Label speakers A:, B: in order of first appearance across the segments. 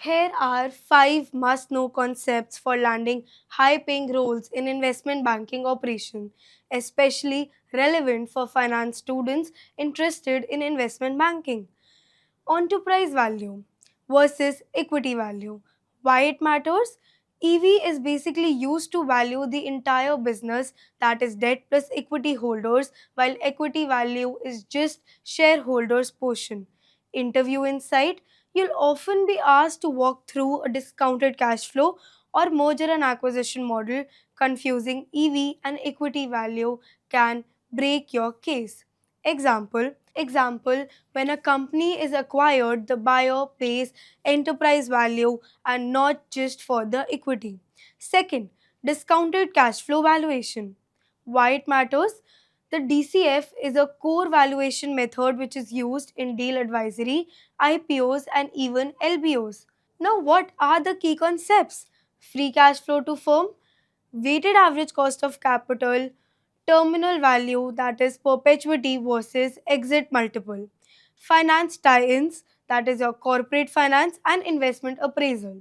A: Here are 5 must know concepts for landing high paying roles in investment banking operation, especially relevant for finance students interested in investment banking. Enterprise value versus equity value. Why it matters? EV is basically used to value the entire business, that is debt plus equity holders, while equity value is just shareholders' portion. Interview insight. You'll often be asked to walk through a discounted cash flow or merger and acquisition model. Confusing EV and equity value can break your case. Example, when a company is acquired, the buyer pays enterprise value and not just for the equity. Second, discounted cash flow valuation. Why it matters? The DCF is a core valuation method which is used in deal advisory, IPOs, and even LBOs. Now, what are the key concepts? Free cash flow to firm, weighted average cost of capital, terminal value, that is perpetuity versus exit multiple, finance tie ins, that is your corporate finance and investment appraisal.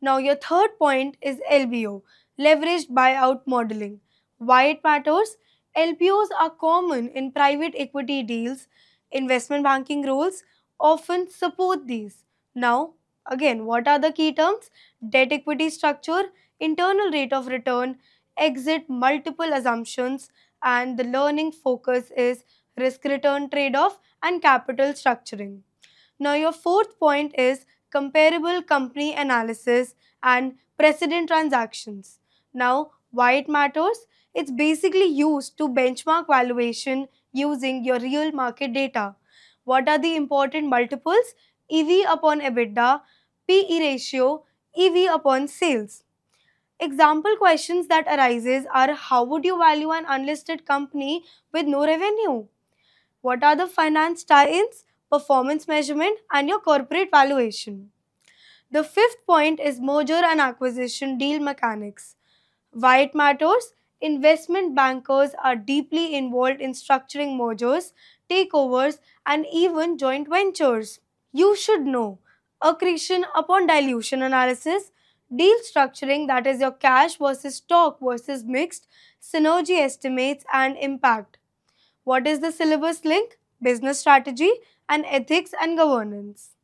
A: Now, your third point is LBO, leveraged buyout modeling. Why it matters? LBOs are common in private equity deals. Investment banking rules often support these. Now, again, what are the key terms? Debt equity structure, internal rate of return, exit multiple assumptions, and the learning focus is risk return trade off and capital structuring. Now, your fourth point is comparable company analysis and precedent transactions. Now, why it matters? It's basically used to benchmark valuation using your real market data. What are the important multiples? EV upon EBITDA, PE ratio, EV upon sales. Example questions that arises are, how would you value an unlisted company with no revenue? What are the finance tie-ins, performance measurement, and your corporate valuation? The fifth point is merger and acquisition deal mechanics. Why it matters? Investment bankers are deeply involved in structuring mergers, takeovers, and even joint ventures. You should know accretion upon dilution analysis, deal structuring, that is your cash versus stock versus mixed, synergy estimates, and impact. What is the syllabus link? Business strategy and ethics and governance.